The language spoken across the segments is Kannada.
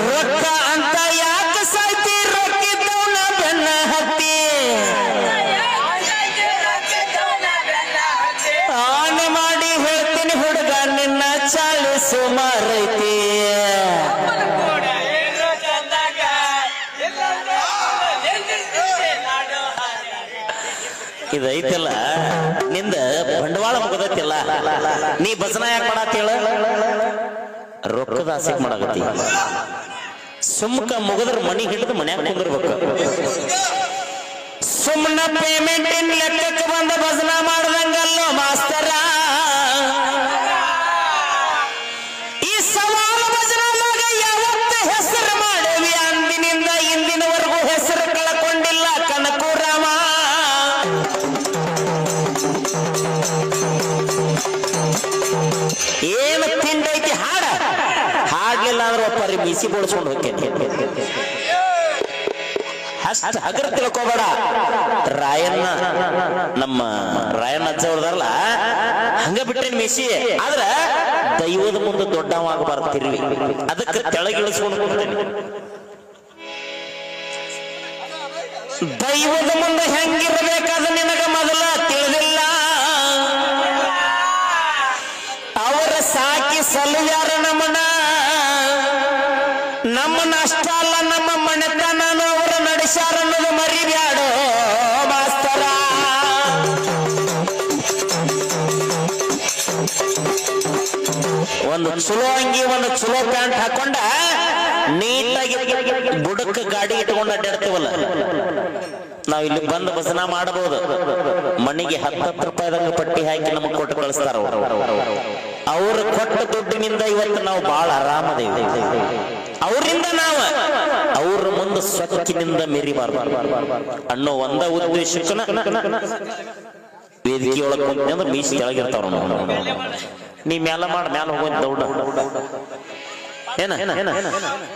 ರೊಕ್ಕ ಅಂತ ಯಾಕೆ ಸಾಯ್ತಿ ರೊಕ್ಕಿದ್ದವನ ಬೆನ್ನ ಹತ್ತಿ ಆನೆ ಮಾಡಿ ಹೇಳ್ತೀನಿ ಹುಡುಗ ನಿನ್ನ ಚಾಳಿ ಸುಮಾರೈತಿ ಇದೈತಿಲ್ಲ ನಿಂದ ಬಂಡವಾಳ ಮುಗದೈತಿಲ್ಲ ನೀ ಭಜನ ಯಾಕೆ ಮಾಡತ್ತೇಳ ರೊಕ್ಕದ ಆಸೆ ಮಾಡಾಕತ್ತಿ ಸುಮ್ಕ ಮುಗದ್ರ ಮನಿ ಹಿಡಿದು ಮನ್ಯಾಗ ಕುಂದಿರ್ಬೇಕು ಸುಮ್ಮನ ಪೇಮೆಂಟ್ ಲೆಕ್ಕಕ್ಕೆ ಬಂದ ಭಜನ ಮಾಡ್ದಂಗಲ್ಲೋ ಮಾಸ್ತರ ಈ ಸವಾಲು ಭಜನ ಮಗ ಯಾವತ್ತ ಹೆಸರು ಮಾಡೇವಿ ಅಂದಿನಿಂದ ಇಂದಿನವರೆಗೂ ಹೆಸರು ಕಳ್ಕೊಂಡಿಲ್ಲ ಕನಕೂರಾಮ ಏನು ತಿಂಡೈತಿ ಹಾಡ ಹಾಡ್ಲಿಲ್ಲ ಅಂದ್ರೆ ಒಪ್ಪರಿ ಬಿಸಿ ಬೋಳ್ಸ್ಕೊಂಡು ಹೋಗ್ತೇನೆ ಅಷ್ಟ ಹಗರ ತಿಳ್ಕೋಬೇಡ ರಾಯಣ್ಣ ನಮ್ಮ ರಾಯಣ್ಣ ಅಜ್ಜ ಅವ್ರದಾರಲ್ಲ ಹಂಗ ಬಿಟ್ಟೇನ್ ಮಿಸಿ ಆದ್ರ ದೈವದ ಮುಂದೆ ದೊಡ್ಡವಾಗಬಾರ್ದು ತಿರ್ವಿ ಅದಕ್ಕೆ ತೆಳಗಿಳಿಸ್ಕೊಂಡು ಹೋಗ್ತೇನೆ ದೈವದ ಮುಂದೆ ಹೆಂಗಿರ್ಬೇಕಾದ ನಿನಗ ಮೊದಲ ತಿಳಿದಿಲ್ಲ ಅವರ ಸಾಕಿ ಸಲುವ್ಯಾರ ನಮ್ಮನ್ನ ಅಷ್ಟ ಅಲ್ಲ ನಮ್ಮ ಮನೆತನನು ಅವರ ನಡೆಸ್ಯಾರ ಅನ್ನೋದು ಮರಿಬ್ಯಾಡೋ ಮಾಸ್ತರ ಒಂದು ಚಲೋ ಅಂಗಿ ಒಂದು ಚಲೋ ಪ್ಯಾಂಟ್ ಹಾಕೊಂಡ ನೀಟಾಗಿ ಬುಡಕ ಗಾಡಿ ಇಟ್ಕೊಂಡು ಅಡ್ಡಾಡ್ತೀವಲ್ಲ ನಾವ್ ಇಲ್ಲಿ ಬಂದು ಭಜನ ಮಾಡಬಹುದು ಮಣಿಗೆ 10 ರೂಪಾಯಿದಂಗ ಪಟ್ಟಿ ಹಾಕಿ ನಮಗ್ ಕೊಟ್ಟು ಕಳಿಸ್ತಾರ ಅವ್ರು ಕೊಟ್ಟ ದುಡ್ಡಿನಿಂದ ಇವತ್ತು ನಾವು ಬಹಳ ಆರಾಮದೇವಿ ಅವರಿಂದ ನಾವು ಅವ್ರ ಮುಂದೆ ಸ್ವಚ್ಛನಿಂದ ಮೆರಿಬಾರ್ದು ಅನ್ನೋ ಒಂದ ಉದ್ದೇಶಕ್ಕನ ವೇದಿಕೆ ಒಳಗೆ ಅಂದ್ರೆ ಮೀಸಿ ಕೆಳಗಿರ್ತಾವ ನೀ ಮ್ಯಾಲ ಮ್ಯಾಲ ಹೋಗೋದ್ ದೌಡ ಏನ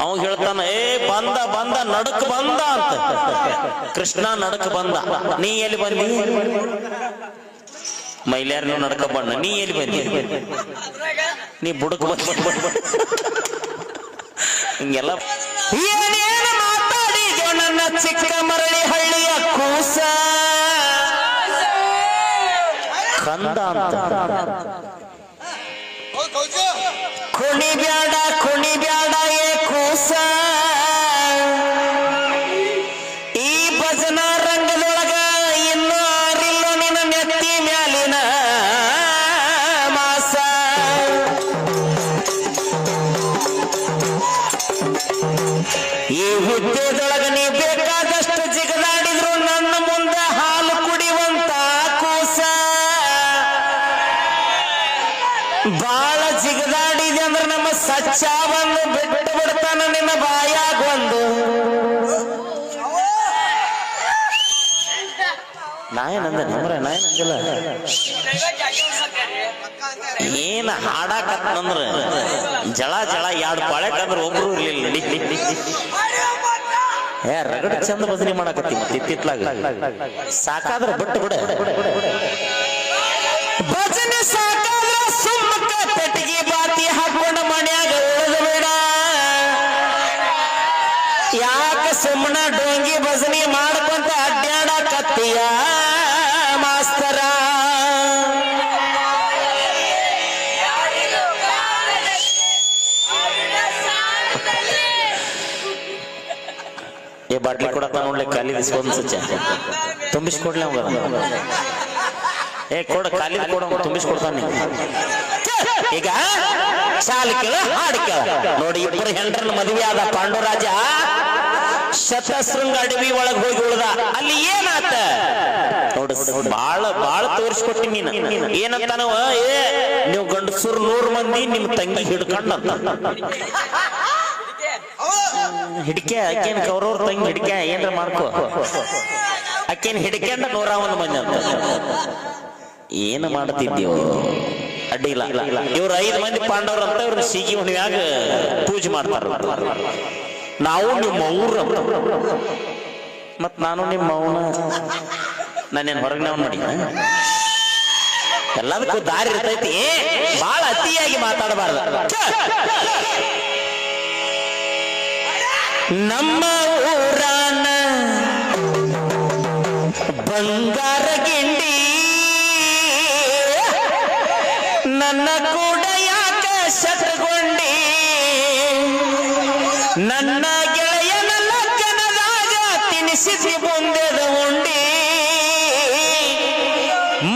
ಅವಾಗ ಹೇಳ್ತಾನ ಏ ಬಂದ ಬಂದ ನಡಕ್ ಬಂದ ಅಂತ ಕೃಷ್ಣ ನಡಕ್ ಬಂದ ನೀ ಎಲ್ಲಿ ಬಂದಿ ಮೈಲಾರ ನಡಕ ಬಣ್ಣ ನೀ ಎಲ್ಲಿ ಬಂದಿ ನೀ ಬುಡಕ್ ಹಿಂಗೆಲ್ಲ ಏನೇನು ಮಾತಾಡಿದ್ಯೋ ನನ್ನ ಚಿಕ್ಕ ಮರಳಿ ಹಳ್ಳಿಯ ಕೂಸ ಕಂದ ಅಂತ ಕುಣಿಬ್ಯಾಡ ಏ ಕೂಸ ಈ ಭಜನಾ ರಂಗದೊಳಗ ಇನ್ನೂ ಆರಿಲ್ಲ ನಿನ್ನ ನೆತ್ತಿ ಮ್ಯಾಲಿನ ಮಾಸ ಈ ಹುದ್ದೆದೊಳಗ ನೀ ಬೇಕಾದಷ್ಟು ಜಿಗದಾಡಿದ್ರು ನನ್ನ ಮುಂದೆ ಹಾಲು ಕುಡಿಯುವಂತ ಕೂಸ ಬಾಳ ಜಿಗದಾಡಿದೆ ಅಂದ್ರೆ ನಮ್ಮ ಸಚ್ಚ ಬಂದು ಬಿಟ್ಟು ಬಿಡ್ತಾನ ನಿನ್ನ ಬಾಯಾಗ ಒಂದು ನಾಯನಂದ ನಾಯನಂದಿಲ್ಲ ಏನ್ ಹಾಡಾಕತ್ತಂದ್ರ ಜಳ ಎರಡು ಪಾಳ್ಯಾಕಂದ್ರ ಒಬ್ರು ಇರ್ಲಿಲ್ಲ ರಗಡ ಚಂದ ಭಜನೆ ಮಾಡಾಕತ್ತಿ ಇತ್ತಿತ್ಲಾಗ ಸಾಕಾದ್ರ ಬಿಟ್ಟು ಬಿಡ ಭಜನೆ ಸಾಕಾದ್ರ ಸುಮ್ಮಕ್ಕ ಪೆಟ್ಟಿಗೆ ಬಾತಿ ಹಾಕೊಂಡ ಮನ್ಯಾಗ ಉಳಿದು ಬಿಡ ಯಾಕೆ ಸುಮ್ಮನ ಡೋಂಗಿ ಭಜನೆ ಮಾಡ್ಕೊಂತ ಅಡ್ಡಾಡಕತ್ತೀಯ ಮಾಸ್ತರ ಏ ಬಾಟ್ಲಿ ಕೊಡತ್ತ ನೋಡ್ಲಿ ಖಾಲಿ ದಿಸ್ಕೊಂಡ್ ಸಚ್ಚ ತುಂಬಿಸ್ಕೊಡ್ಲಿ ಅವಾಗ ಏ ಕೊಡ ಖಾಲಿ ಕೊಡ ತುಂಬಿಸ್ಕೊಡ್ತಾನೆ ಈಗ ಸಾಲ ಕೇಳ ಹಾಡು ಕೇಳ ನೋಡಿ ಇಬ್ಬರು ಹೆಂಡ್ರನ್ನ ಮದುವೆ ಆದ ಪಾಂಡುರಾಜ ಶತಶೃಂಗ ಅಡವಿ ಒಳಗ್ ಹೋಗಿ ಉಳ್ದ ಅಲ್ಲಿ ಏನಾತ ನೋಡು ಬಾಳ ತೋರಿಸ್ಕೊಟ್ಟಿ ನೀನು ಏನಂತಾನವ ಏ ನೀವು ಗಂಡಸೂರ್ 100 ಮಂದಿ ನಿಮ್ ತಂಗಿ ಹಿಡ್ಕೊಂಡಂತ ಹಿಡ್ಕೆ ಅಕ್ಕೇನ್ ಕೌರವ್ರ ತಂಗಿ ಹಿಡ್ಕೆ ಏನ್ರ ಮಾಡ್ಕೋ ಅಕ್ಕೇನ್ ಹಿಡ್ಕೊಂಡ 101 ಮಂದಿ ಅಂತ ಏನು ಮಾಡ್ತಿದ್ದೀವೋ ಅಡ್ಡಿಲ್ಲ ಇವ್ರು 5 ಮಂದಿ ಪಾಂಡವ್ರ ಅಂತ ಇವ್ರನ್ನ ಸೀಗಿ ಹುಣ್ಣಿಮ್ಯಾಗ ಪೂಜೆ ಮಾಡ್ತಾರ ನಾವು ನಿಮ್ಮ ಅವ್ರ ಮತ್ ನಾನು ನಿಮ್ಮ ಅವನ ನಾನೇನ್ ಹೊರಗೆ ನಾವು ಮಾಡಿ ಎಲ್ಲದಕ್ಕೂ ದಾರಿ ಇರ್ತೈತಿ ಬಾಳ ಅತಿಯಾಗಿ ಮಾತಾಡಬಾರ್ದು ನಮ್ಮ ಊರಾನ ಬಂಗಾರ ಗಿಂಡಿ ನನ್ನ ಕೂಡ ಯಾಕ ಶತಗೊಂಡಿ ನನ್ನ ಗೆಳೆಯನ ಲಗ್ನದಾಗ ತಿನಿಸಿಸಿ ಬಂದೆದ ಉಂಡಿ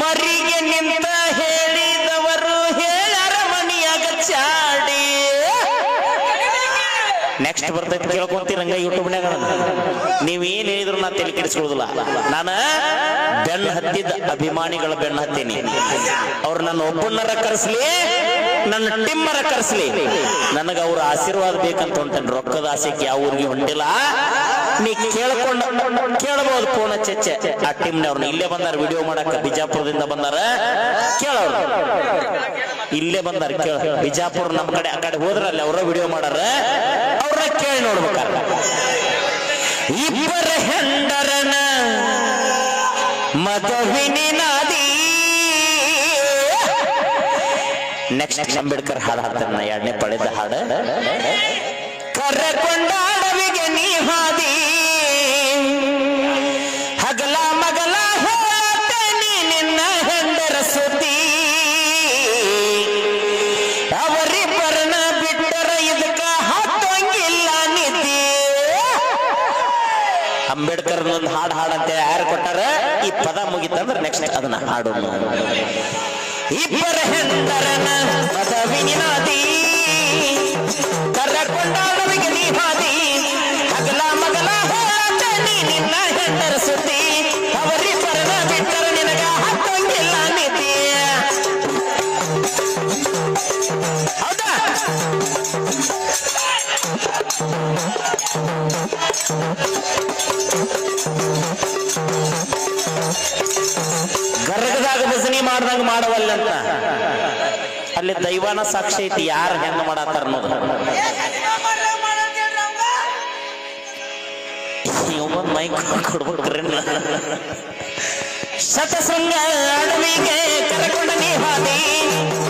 ಮರಿಗೆ ನಿಂತ ಹೇಳಿದವರು ಹೇಳರ ಮನಿಯಾಗ ಚಾಡಿ ನೆಕ್ಸ್ಟ್ ಬರ್ತೈತಿ ಕೇಳ್ಕೊಂತೀರಂಗ ಯೂಟ್ಯೂಬ್ನಾಗ ನೀವೇನ್ ಹೇಳಿದ್ರು ನಾ ತಲೆ ಕೆಡಿಸ್ಕೊಳ್ಳೋದಿಲ್ಲ ನಾನು ಬೆನ್ನ ಹತ್ತಿದ ಅಭಿಮಾನಿಗಳ ಬೆನ್ನ ಹತ್ತೀನಿ ಅವ್ರು ನನ್ನ ಒಬ್ಬನರ ಕರೆಸ್ಲಿ ನನ್ನ ಟಿಮ್ಮರ ಕರೆಸ್ಲಿ ನನಗ ಅವ್ರ ಆಶೀರ್ವಾದ ಬೇಕಂತ ಹೊಂಟೇನೆ ರೊಕ್ಕದ ಆಸೆಗೆ ಯಾವ ಊರಿಗೆ ಹೊಂಟಿಲ್ಲ ನೀ ಕೇಳಬಹುದು ಫೋನ್ ಚೆಚ್ಚೆ ಆ ಟೀಮ್ನವ್ರನ್ನ ಇಲ್ಲೇ ಬಂದಾರ ವಿಡಿಯೋ ಮಾಡಕ್ಕ ಬಿಜಾಪುರದಿಂದ ಬಂದಾರ ಕೇಳವ್ರು ಇಲ್ಲೇ ಬಂದಾರ ಕೇಳ ಬಿಜಾಪುರ ನಮ್ ಕಡೆ ಆ ಕಡೆ ಹೋದ್ರಲ್ಲಿ ಅವ್ರ ವಿಡಿಯೋ ಮಾಡಾರ ಅವ್ರ ಕೇಳಿ ನೋಡ್ಬೇಕಾರ ಇಬ್ಬರ ಹೆಂಡರನ ಮದುವಿನಿ ನಾದಿ ನೆಕ್ಸ್ಟ್ ಅಂಬೇಡ್ಕರ್ ಹಾಡು ಹಾಡ್ತಾರ ಎರಡನೇ ಪಡೆದ ಹಾಡು ಕರೆಕೊಂಡಾಡವಿಗೆ ನೀ ಹಾದಿ ಹಗಲ ಮಗಲ ಹೇಳ್ತೇನೆ ನಿನ್ನ ಹೆಂಡರ ಸುದ್ದಿ ಅವರಿಬ್ಬರನ್ನ ಬಿಟ್ಟರ ಇದಕ್ಕ ಹತ್ತಂಗಿಲ್ಲ ನಿದ್ದಿ ಅಂಬೇಡ್ಕರ್ ಒಂದು ಹಾಡು ಹಾಡಂತೆ ಯಾರು ಕೊಟ್ಟಾರ ಈ ಪದ ಮುಗಿತಂದ್ರೆ ನೆಕ್ಸ್ಟ್ ಅದನ್ನ ಹಾಡು ಇಬ್ಬರ ಹೆಂಡರನ ಮದುವಿನಿ ನಾದಿ ಕರೆಕೊಂಡಾಡವಿಗೆ ನೀ ಹಾದಿ ಹಗಲ ಮಗಲ ಹೇಳ್ತೇನೆ ನಿನ್ನ ಹೆಂಡರ ಸುದ್ದಿ ಅವರಿಬ್ಬರನ್ನ ಬಿಟ್ಟರ ನಿನಗ ಹತ್ತಂಗಿಲ್ಲ ನಿದ್ದಿ ಹೌದಾ ಗರ್ಗದಾಗ ಭಜನಿ ಮಾಡ್ದಂಗ ಮಾಡವಲ್ಲಂತ ಅಲ್ಲಿ ದೈವಾನ ಸಾಕ್ಷಿ ಐತಿ ಯಾರು ಹೆಂಗ ಮಾಡತ್ತಾರ ಅನ್ನೋದು ಮೈಕ್ ಕೊಡ್ಬೇಕ್ರಿ ಶತಶೃಂಗ ಅಡವಿಗೆ ಕರೆಕೊಂಡ ನೀ ಹಾದಿ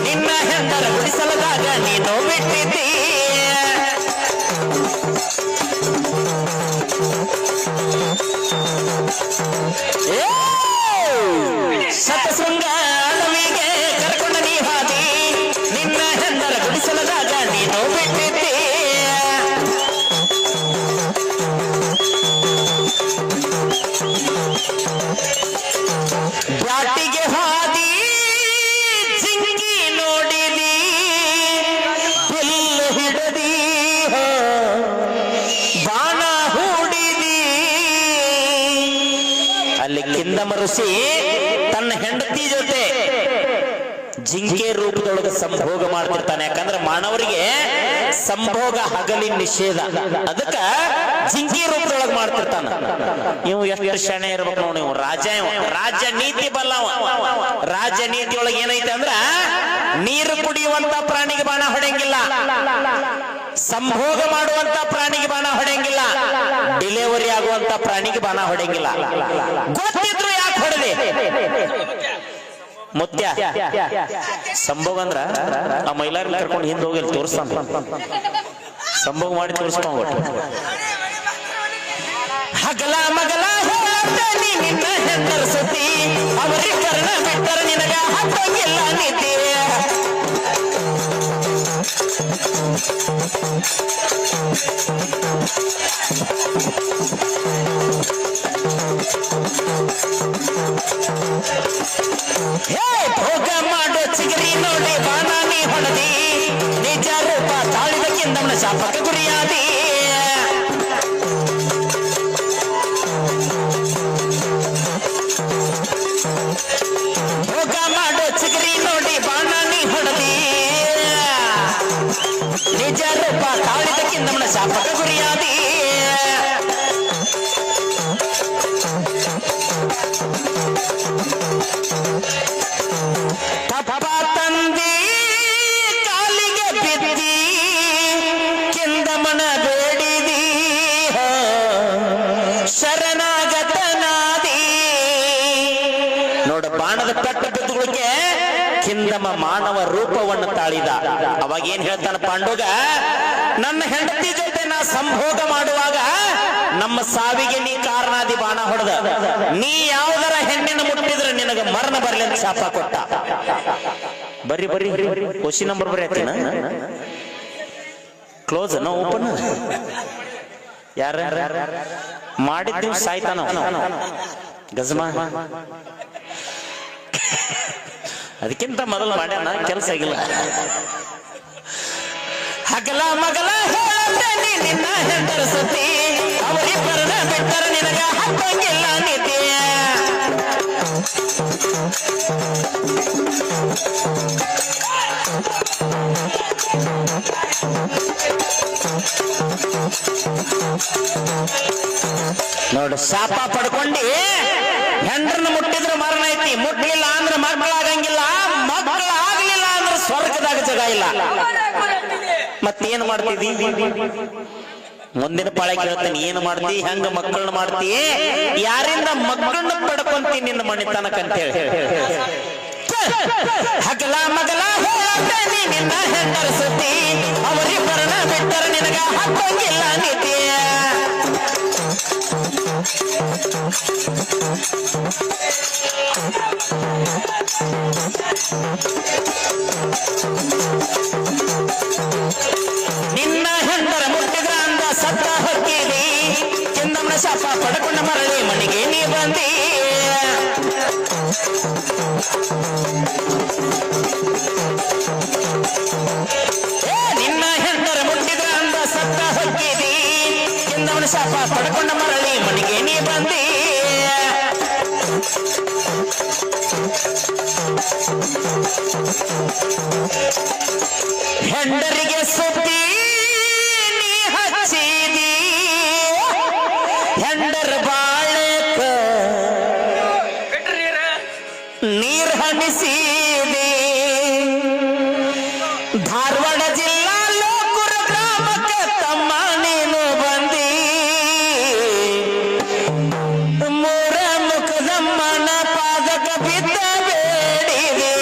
ನಿನ್ನ ಹೆಂಡರ ಗುಡಿಸಲದಾಗ ನೀನು ಬಿಟ್ಟಿದ್ದಿ ಶತಶೃಂಗ ಅಡವಿಗೆ ಕರೆಕೊಂಡ ನೀ ಹಾದಿ ನಿನ್ನ ಹೆಂಡರ ಗುಡಿಸಲದಾಗ ನೀನು ಬಿಟ್ಟಿದ್ದಿ ಬ್ಯಾಟಿಗೆ ಹಾದಿ ಜಿಂಗಿ ನೋಡಿದಿ ಬಿಲ್ಲು ಹಿಡದಿ ಬಾಣ ಹೂಡಿದಿ ಅಲ್ಲಿ ಕಿಂದಮ ಋಷಿ ತನ್ನ ಹೆಂಡತಿ ಜೊತೆ ಜಿಂಕೆ ರೂಪದೊಳಗೆ ಸಂಭೋಗ ಮಾಡ್ತಿರ್ತಾನೆ ಯಾಕಂದ್ರೆ ಮಾನವರಿಗೆ ಸಂಭೋಗ ಹಗಲಿ ನಿಷೇಧ ಅದಕ್ಕ ಜಿಂಕೆ ರೂಪದೊಳಗೆ ಮಾಡ್ತಿರ್ತಾನ ನೀವು ಎಷ್ಟು ಶಣೆ ಇರ್ಬೇಕು ನೋಡಿ ನೀವು ರಾಜ್ಯ ನೀತಿ ಬಲ್ಲವ ರಾಜ್ಯ ನೀತಿ ಒಳಗೆ ಏನೈತೆ ಅಂದ್ರ ನೀರು ಕುಡಿಯುವಂತ ಪ್ರಾಣಿಗೆ ಬಾಣ ಹೊಡೆಯಂಗಿಲ್ಲ ಸಂಭೋಗ ಮಾಡುವಂತ ಪ್ರಾಣಿಗೆ ಬಾಣ ಹೊಡೆಯಂಗಿಲ್ಲ ಡಿಲಿವರಿ ಆಗುವಂತ ಪ್ರಾಣಿಗೆ ಬಾಣ ಹೊಡೆಯಂಗಿಲ್ಲ ಗೊತ್ತಿದ್ರು ಯಾಕೆ ಹೊಡೆದೆ ಮುತ್ಯ ಸಂಭೋಗ ಅಂದ್ರ ಆ ಮೈಲಾರಿ ಕರ್ಕೊಂಡು ಹಿಂದೆ ಹೋಗಿ ತೋರಿಸ್ತಾನ ಸಂಭೋಗ ಮಾಡಿ ತೋರಿಸ್ಕೊಂಡ್ಬಿಟ್ಟು ಹಗಲ ಮಗಲ ಹೇಳ್ತೇನೆ ನಿನ್ನ ಹೆಂಡರ ಸುದ್ದಿ ಅವರಿಬ್ಬರನ್ನ ಬಿಟ್ಟರ ನಿನಗ ಹತ್ತಂಗಿಲ್ಲ ನಿದ್ದಿ ಭೋಗ ಮಾಡೋ ಚಿಗರಿ ನೋಡಿ ಬಾಣ ನೀ ಹೊಡೆದಿ ನಿಜ ರೂಪ ತಾಳಿದಕ್ಕಿಂತ ಶಾಪಕ ಗುರಿಯಾದಿ ಭೋಗ ಮಾಡೋ ಚಿಗರಿ ನೋಡಿ ಬಾಣ ನೀ ಹೊಡೆದಿ ನಿಜ ರೂಪ ತಾಳಿದಕ್ಕಿಂತ ಶಾಪಕ ಗುರಿಯಾದಿ ತಪ್ಪ ತಂದಿ ಕಾಲಿಗೆ ಬಿದ್ದಿ ಕಿಂದಮನ ಬೇಡಿದಿ ಶರಣಾಗತನಾದಿ ನೋಡ ಬಾಣದ ಪಟ್ಟ ಬಿದ್ದುಗಳಿಗೆ ಕಿಂದಮ ಮಾನವ ರೂಪವನ್ನು ತಾಳಿದ ಅವಾಗ ಏನ್ ಹೇಳ್ತಾನ ಪಾಂಡುಗ ನನ್ನ ಹೆಂಡತಿ ಜೊತೆ ನಾ ಸಂಭೋಗ ಮಾಡುವಾಗ ನಮ್ಮ ಸಾವಿಗೆ ನೀ ಕಾರಣಾದಿ ಬಾಣ ಹೊಡೆದ. ನೀ ಯಾವ್ದರ ಹೆಣ್ಣಿನ ಮುಟ್ಟಿದ್ರೆ ನಿನಗ ಮರಣ ಬರ್ಲಿ ಅಂತ ಶಾಪ ಕೊಟ್ಟ. ಬರ್ರಿ ಬರ್ರಿ ಕ್ವಶನ್ ನಂಬರ್ ಬರ್ರಿ ಆಯ್ತಿನ ಕ್ಲೋಸ್ ನೋ ಓಪನ್. ಯಾರ ಮಾಡಿದ್ದೀವಿ ಸಾಯ್ತಾನ ಗಜಮಾ. ಅದಕ್ಕಿಂತ ಮೊದಲು ಮಾಡ್ಯಾನ ಕೆಲಸ ಆಗಿಲ್ಲ. ಹಗಲ ಮಗಲ ಹೇಳತೇನೆ ನಿನ್ನ ಹೆಂಡರ ಸುದ್ದಿ, ಅವರಿಬ್ಬರನ್ನ ಬಿಟ್ಟರ ನಿನಗ ಹತ್ತಂಗಿಲ್ಲ ನಿದ್ದೆ. ನೋಡು ಶಾಪ ಪಡ್ಕೊಂಡಿ ಹೆಂಡ್ರನ್ನ ಮುಟ್ಟಿದ್ರೆ ಮರಣ ಐತಿ, ಮುಟ್ಲಿಲ್ಲ ಅಂದ್ರೆ ಮಕ್ಕಳಾಗಂಗಿಲ್ಲ, ಮಕ್ಕಳಾಗ್ಲಿಲ್ಲ ಅಂದ್ರೆ ಸ್ವರ್ಗದಾಗ ಜಾಗ ಇಲ್ಲ. ಮತ್ತೇನು ಮಾಡ್ತಿದ್ದಿ? ಮುಂದಿನ ಪಾಳೆ ಕೇಳ್ತೇನೆ, ಏನು ಮಾಡ್ತಿ, ಹೆಂಗ ಮಕ್ಕಳನ್ನ ಮಾಡ್ತಿ, ಯಾರಿಂದ ಮಕ್ಕಳನ್ನ ಪಡ್ಕೊಂತೀನಿ ನಿನ್ನ ಮಣಿತನಕಂತ ಹೇಳಿ. ಹಗಲ ಮಗಲ ಹೇಳ್ತೇನೆ ನಿನ್ನ ಹೆಂಡರ ಸುದ್ದಿ, ಅವರಿಬ್ಬರನ್ನ ಬಿಟ್ಟರ ನಿನಗ ಹತ್ತಂಗಿಲ್ಲ ನಿದ್ದೆ. ನಿನ್ನ ಹೆಂಡರ ಮುಟ್ಟಿದ್ರ ಅಂದ ಸತ್ತ ಹೊಕ್ಕಿದಿ, ಚಂದಮ್ಮನ ಶಾಪ ಪಡ್ಕೊಂಡ ಮರಳಿ ಮನೆಗೆ ನೀ ಬಂದಿ. ನಿನ್ನ ಹೆಂಡರ ಮುಟ್ಟಿದ್ರ ಅಂದ ಸತ್ತ ಹೊಕ್ಕಿದಿ, ಚಂದಮ್ಮನ ಶಾಪ ಪಡ್ಕೊಂಡ ಮರಳಿ ಮನೆಗೆ ನೀ ಬಂದಿ. ಹೆಂಡರಿಗೆ ಸುದ್ದಿ ನೀ ಹಚ್ಚಿದಿ, ಹೆಂಡರ ಬಾಳಕ ನೀರ್ ಹಣಿಸಿದಿ. ಧಾರವಾಡ ಜಿಲ್ಲಾ ಲೋಕುರ ಗ್ರಾಮಕ್ಕೆ ತಮ್ಮ ನೀನು ಬಂದಿ. ಮೂರ ಮುಖದಮ್ಮನ ಪಾದಕ ಬಿದ್ದ ಬೇಡಿದೆ.